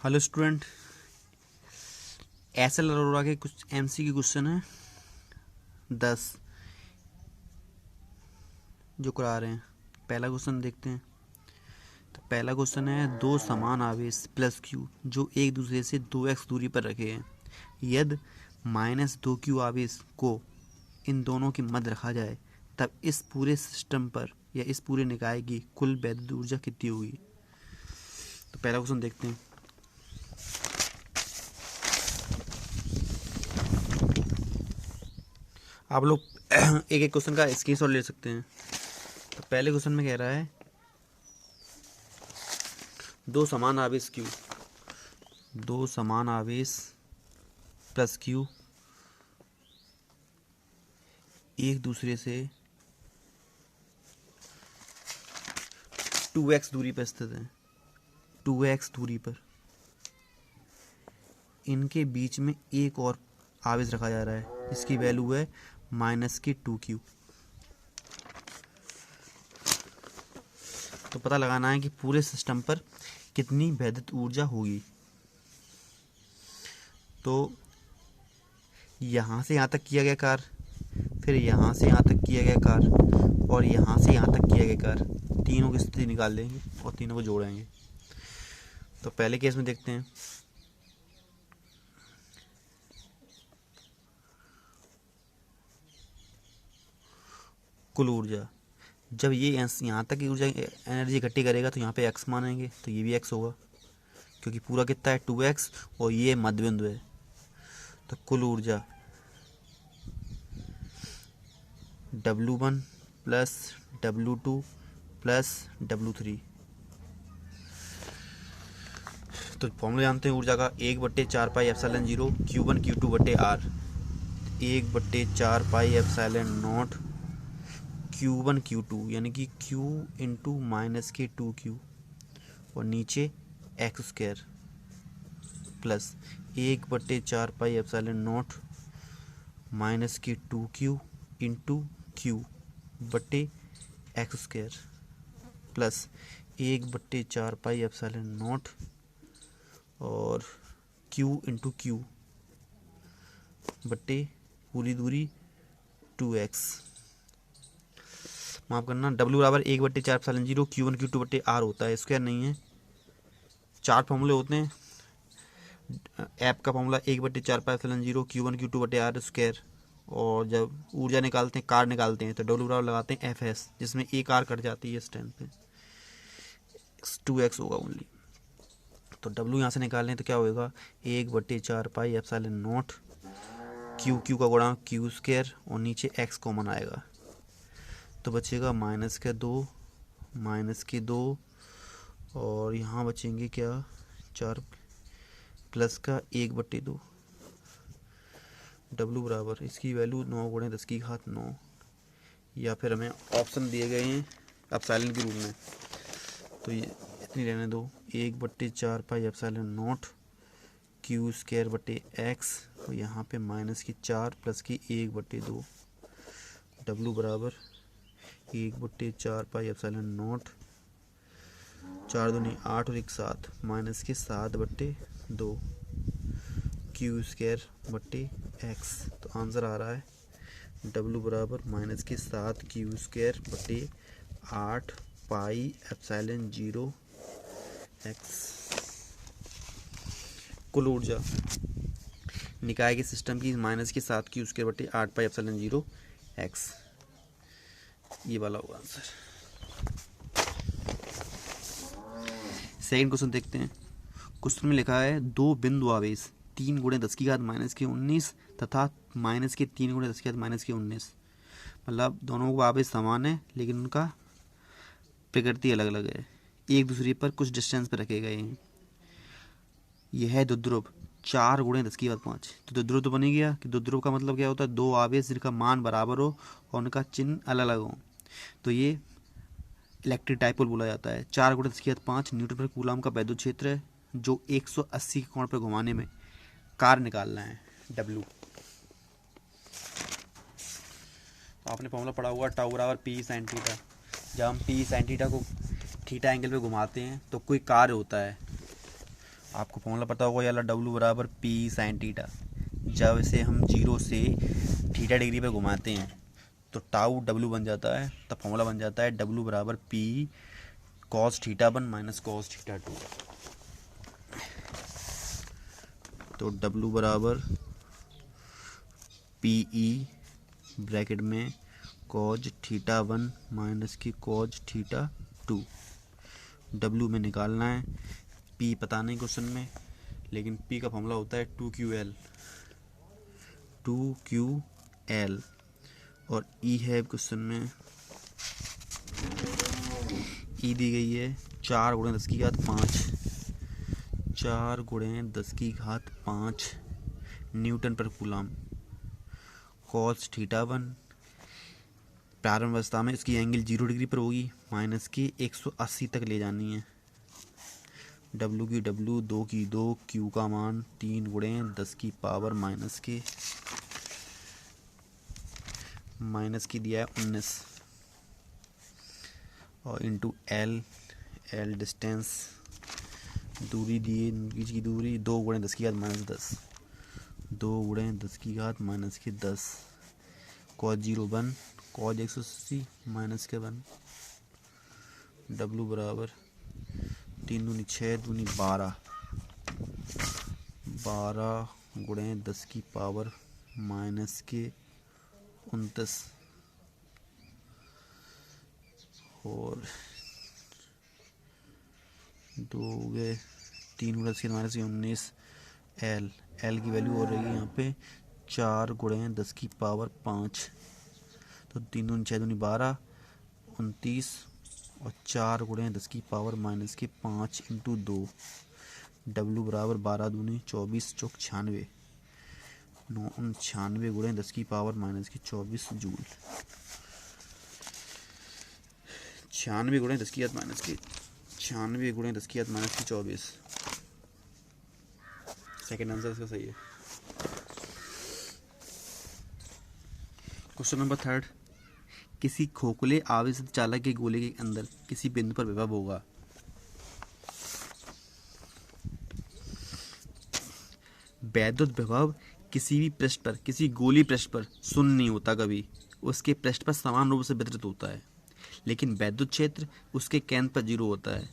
Hello student, SL. Arora के कुछ MCQ question है 10 जो करा रहे हैं। पहला क्वेश्चन देखते हैं। तो पहला क्वेश्चन है, दो समान आवेश प्लस क्यू जो एक दूसरे से 2x दूरी पर रखे हैं, यदि -2q आवेश को इन दोनों के मध्य रखा जाए तब इस पूरे सिस्टम पर या इस पूरे निकाय की कुल वैद्युत ऊर्जा कितनी होगी। तो पहला क्वेश्चन देखते हैं। आप लोग एक एक क्वेश्चन का स्क्रीनशॉट ले सकते हैं। तो पहले क्वेश्चन में कह रहा है, दो समान आवेश क्यू, दो समान आवेश प्लस क्यू एक दूसरे से 2x दूरी पर स्थित है। 2x दूरी पर इनके बीच में एक और आवेश रखा जा रहा है, इसकी वैल्यू है -2q। तो पता लगाना है कि पूरे सिस्टम पर कितनी वैद्युत ऊर्जा होगी। तो यहाँ से यहाँ तक किया गया कार्य, फिर यहाँ से यहाँ तक किया गया कार्य और यहाँ से यहाँ तक किया गया कार्य, तीनों की स्थिति निकाल लेंगे और तीनों को जोड़ेंगे। तो पहले केस में देखते हैं। कुल ऊर्जा, जब ये यहाँ तक की ऊर्जा एनर्जी इकट्ठी करेगा तो यहाँ पे x मानेंगे, तो ये भी x होगा क्योंकि पूरा कितना है 2x और ये मध्य बिंदु है। तो कुल ऊर्जा W1 plus W2 plus W3। तो फॉर्मूला जानते हैं ऊर्जा का, 1/4πε0 Q1 Q2/R, 1/4πε0 Q1 Q2 यानी कि Q इंटू -2Q और नीचे x² plus 1/4πε0 -2Q into Q बटे x² प्लस 1/4πε0 और Q इंटू Q बटे पूरी दूरी 2x। माफ करना, W बराबर 1/4πε0 Q1 Q2/R होता है, स्क्वायर नहीं है। चार फॉर्मूले होते हैं। ऐप का फॉर्मूला 1/4πε0 Q1 Q2/R स्क्वायर, और जब ऊर्जा निकालते हैं, कार निकालते हैं, तो W बराबर लगाते हैं FS, जिसमें एक आर कट जाती है इस टाइम पे, 2x होगा ओनली। तो W यहाँ से निकाल लें तो क्या होगा, 1/4πε0 Q का गुणा Q² और नीचे x कॉमन आएगा तो बचेगा -2 और यहाँ बचेंगे क्या 4 प्लस का 1/2। W बराबर इसकी वैल्यू 9 × 10⁻9, या फिर हमें ऑप्शन दिए गए हैं एप्सिलॉन के रूप में, तो ये इतनी रहने दो, 1/4πε0 Q²/x और यहाँ पे -4 प्लस की 1/2। W बराबर 1/4πε0, 4 दूनी 8 और 1 7, -7/2 Q²/x। तो आंसर आ रहा है W बराबर -7 Q²/8 πε0x। कुल ऊर्जा निकाय के सिस्टम की -7 Q²/8 πε0x, ये वाला होगा आंसर। सेकंड क्वेश्चन देखते हैं। क्वेश्चन में लिखा है, दो बिंदु आवेश 3 × 10⁻⁻19 तथा -3 × 10⁻⁻19, मतलब दोनों को आवेश समान है लेकिन उनका प्रकृति अलग अलग है, एक दूसरे पर कुछ डिस्टेंस पर रखे गए हैं। यह है द्विध्रुव 4 × 10⁻5। तो द्विध्रुव तो बन ही गया कि द्विध्रुव का मतलब क्या होता है, दो आवेश जिनका मान बराबर हो और उनका चिन्ह अलग अलग हो, तो ये इलेक्ट्रिक डाइपोल बोला जाता है। 4 × 10⁻5 न्यूटन पर कूलम का वैद्युत क्षेत्र है जो 180 के कोण पर घुमाने में कार्य निकालना है W। तो आपने फॉर्मूला पढ़ा हुआ टाउ बराबर P sin थीटा। जब हम P sin थीटा को थीटा एंगल पे घुमाते हैं तो कोई कार्य होता है आपको फॉर्मूला पता होगा यार, डब्लू बराबर पी साइन थीटा। जब इसे हम 0 से थीटा डिग्री पे घुमाते हैं तो टाउ डब्लू बन जाता है, तब फॉर्मूला बन जाता है डब्लू बराबर P cos theta 1 minus cos theta 2। तो डब्लू बराबर पी ई ब्रैकेट में कॉज थीटा 1 माइनस की कॉज थीटा 2। डब्लू में निकालना है, पी पता नहीं क्वेश्चन में, लेकिन पी का फॉर्मूला होता है 2QL, 2QL। और ई है क्वेश्चन में, ई दी गई है 4 गुणे 10 की घात 5, 4 गुणे 10 की घात 5 न्यूटन पर कूलम। कॉस थीटा 1 प्रारंभ अवस्था में इसकी एंगल 0 डिग्री पर होगी, माइनस की 180 तक ले जानी है। डब्लू की डब्लू, 2 की 2, क्यू का मान 3 गुणे 10 की पावर माइनस की दिया है 19 और इंटू एल, एल डिस्टेंस, दूरी दी बीच की दूरी 2 गुणे 10 की घात -10, 2 गुणे 10 की घात -10, कॉस 0 1, कॉस 180 माइनस के 1। डब्लू बराबर 3 दूनी 6 दूनी 12, 12 गुणे 10 की पावर -29 और 2 गए 3 गुणे 10 की -19। एल, एल की वैल्यू हो रही है यहाँ पे 4 गुणे 10 की पावर 5, तो 3 दूनी 6 दूनी 12, 29 और 4 गुणे 10 की पावर -5 इंटू 2। डब्लू बराबर 12 दूनी 24 चौक 96, 96 गुणे 10 की पावर -24 जूल। 96 गुणे 10 की घात -96 गुणे 10 की घात -24। सेकेंड आंसर इसका सही है। क्वेश्चन नंबर 3, किसी खोखले आवेशित चालक के गोले के अंदर किसी बिंदु पर विभव होगा। वैद्युत विभव किसी भी पृष्ठ पर, किसी गोली पृष्ठ पर शून्य नहीं होता कभी, उसके पृष्ठ पर समान रूप से वितरित होता है, लेकिन वैद्युत क्षेत्र उसके केंद्र पर 0 होता है।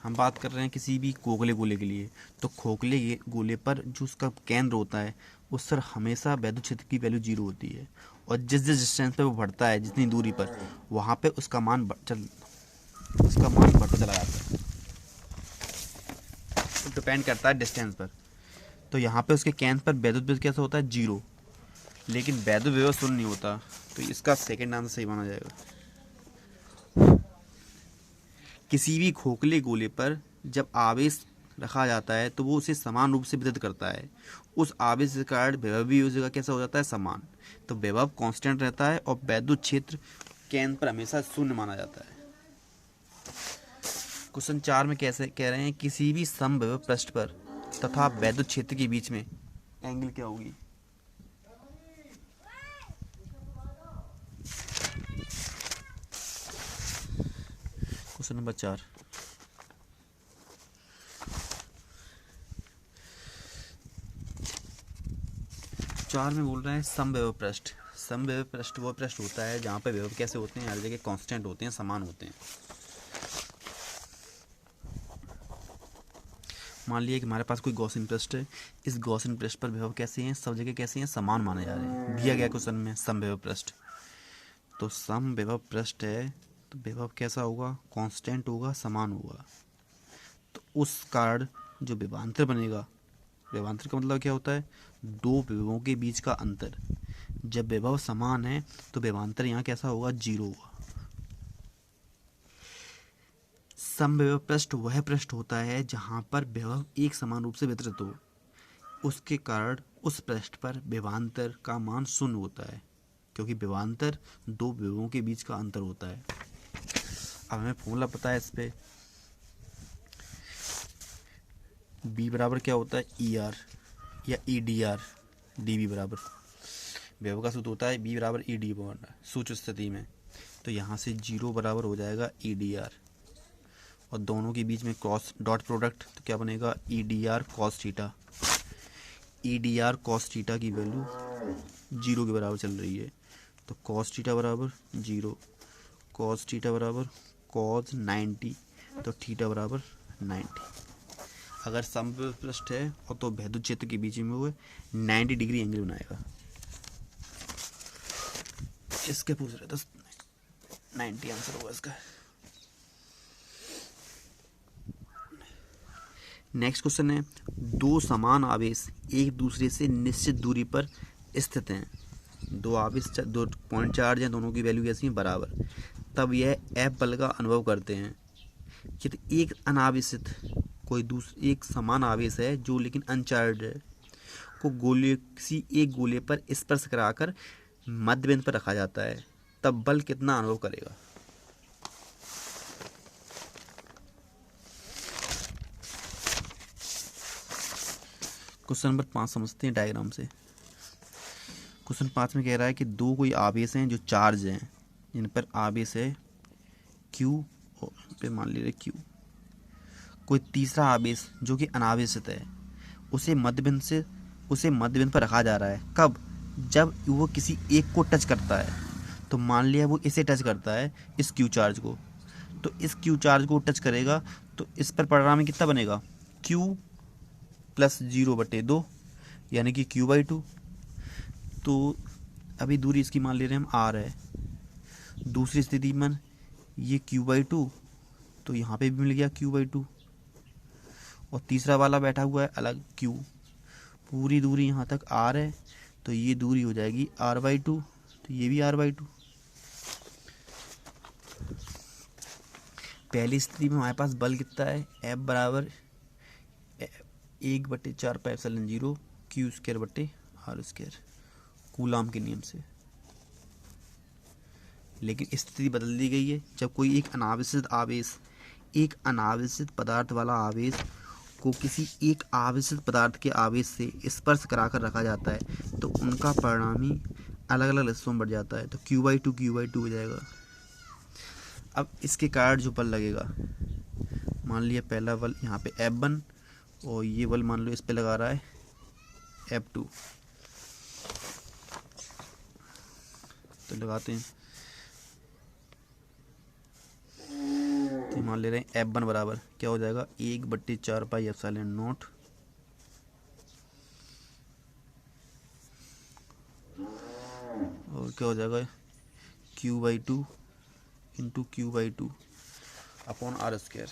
हम बात कर रहे हैं किसी भी खोखले गोले के लिए, तो खोखले गोले पर जो उसका केंद्र होता है उस पर हमेशा वैद्युत क्षेत्र की वैल्यू 0 होती है, और जिस जिस डिस्टेंस पे वो बढ़ता है, जितनी दूरी पर, वहाँ पे उसका मान बढ़ता चला जाता है। तो डिपेंड करता है डिस्टेंस पर। तो यहाँ पे उसके केंद्र पर वैद्युत विभव कैसा होता है 0, लेकिन वैद्युत विभव शून्य नहीं होता, तो इसका सेकेंड आंसर सही माना जाएगा। किसी भी खोखले गोले पर जब आवेश रखा जाता है तो वो उसे समान रूप से वितरित करता है, उस आवेश के कारण विभव भी उस जगह कैसा हो जाता है समान, तो विभव कांस्टेंट रहता है और वैद्युत क्षेत्र केंद्र पर हमेशा शून्य माना जाता है। क्वेश्चन 4 में कैसे कह रहे हैं, किसी भी समविभव पृष्ठ पर तथा वैद्युत क्षेत्र के बीच में एंगल क्या होगी। क्वेश्चन नंबर 4, में बोल रहे हैं समविभव पृष्ठ। समविभव पृष्ठ वो पृष्ठ होता है जहाँ पे विभव कैसे होते हैं, हर जगह कांस्टेंट होते हैं, समान होते हैं। मान लिया कि हमारे पास कोई गॉसियन पृष्ठ है, इस गॉसियन पृष्ठ पर विभव कैसे हैं, सब जगह कैसे हैं, समान माने जा रहे हैं। दिया गया क्वेश्चन में समविभव पृष्ठ, तो समविभव पृष्ठ है तो विभव कैसा होगा, कांस्टेंट होगा, समान होगा। तो उस कारण जो विभवांतर बनेगा, विभवांतर का मतलब क्या होता है, दो विभवों के बीच का अंतर। जब विभव समान है तो विभवांतर यहाँ कैसा होगा, 0 होगा। समविभव पृष्ठ वह पृष्ठ होता है जहाँ पर विभव एक समान रूप से वितरित हो, उसके कारण उस पृष्ठ पर विभवांतर का मान 0 होता है, क्योंकि विभवांतर दो विभवों के बीच का अंतर होता है। अब हमें फॉर्मूला पता है इस पे, बी बराबर क्या होता है, ई आर या E D R, D B बराबर विभव का सूत्र होता है बी बराबर ई डी बराबर। सूत्र स्थिति में तो यहाँ से 0 बराबर हो जाएगा EDR, और दोनों के बीच में क्रॉस डॉट प्रोडक्ट, तो क्या बनेगा EDR cos theta. EDR cos theta की वैल्यू 0 के बराबर चल रही है, तो cos थीटा बराबर 0, cos थीटा बराबर cos 90, तो थीटा बराबर 90। अगर समपृष्ठ है और तो वैद्युत क्षेत्र के बीच में वो 90 डिग्री एंगल बनाएगा। इसके पूछ रहे थे 90 आंसर होगा इसका। नेक्स्ट क्वेश्चन है, दो समान आवेश एक दूसरे से निश्चित दूरी पर स्थित हैं। दो आवेश 2 पॉइंट चार्ज हैं, दोनों की वैल्यू कैसी है बराबर, तब यह F बल का अनुभव करते हैं। कि एक अनावेशित कोई एक समान आवेश है जो लेकिन अनचार्ज है, को गोले किसी एक गोले पर स्पर्श कराकर मध्य बिंदु पर रखा जाता है, तब बल कितना अनुभव करेगा। क्वेश्चन नंबर 5 समझते हैं डायग्राम से। क्वेश्चन 5 में कह रहा है कि दो कोई आवेश हैं जो चार्ज हैं, जिन पर आवेश है Q पे मान लीजिए Q। कोई तीसरा आवेश जो कि अनावेशित है, उसे मध्य बिंदु पर रखा जा रहा है। कब? जब वो किसी एक को टच करता है। तो मान लिया वो इसे टच करता है, इस Q चार्ज को, तो इस Q चार्ज को टच करेगा तो इस पर परिणाम में कितना बनेगा Q प्लस 0/2, यानी कि Q/2। तो अभी दूरी इसकी मान ले रहे हैं हम R है। दूसरी स्थिति में ये Q/2, तो यहाँ पे भी मिल गया Q/2, और तीसरा वाला बैठा हुआ है अलग Q। पूरी दूरी यहाँ तक R है, तो ये दूरी हो जाएगी R/2, तो ये भी R/2। पहली स्थिति में हमारे पास बल कितना है, F बराबर 1/4πε0 Q²/R², कूलाम के नियम से। लेकिन स्थिति बदल दी गई है, जब कोई एक अनावेशित पदार्थ वाला आवेश को किसी एक आवेशित पदार्थ के आवेश से स्पर्श कराकर रखा जाता है, तो उनका परिणामी अलग अलग हिस्सों में बढ़ जाता है, तो Q/2 हो जाएगा। अब इसके कारण जो बल लगेगा, मान लिया पहला बल यहाँ पे F1, और ये बल मान लो इस पे लगा रहा है F2, तो लगाते हैं। तो मान ले रहे हैं F1 बराबर क्या हो जाएगा 1/4πε0, और क्या हो जाएगा Q/2 × Q/2 अपॉन R²।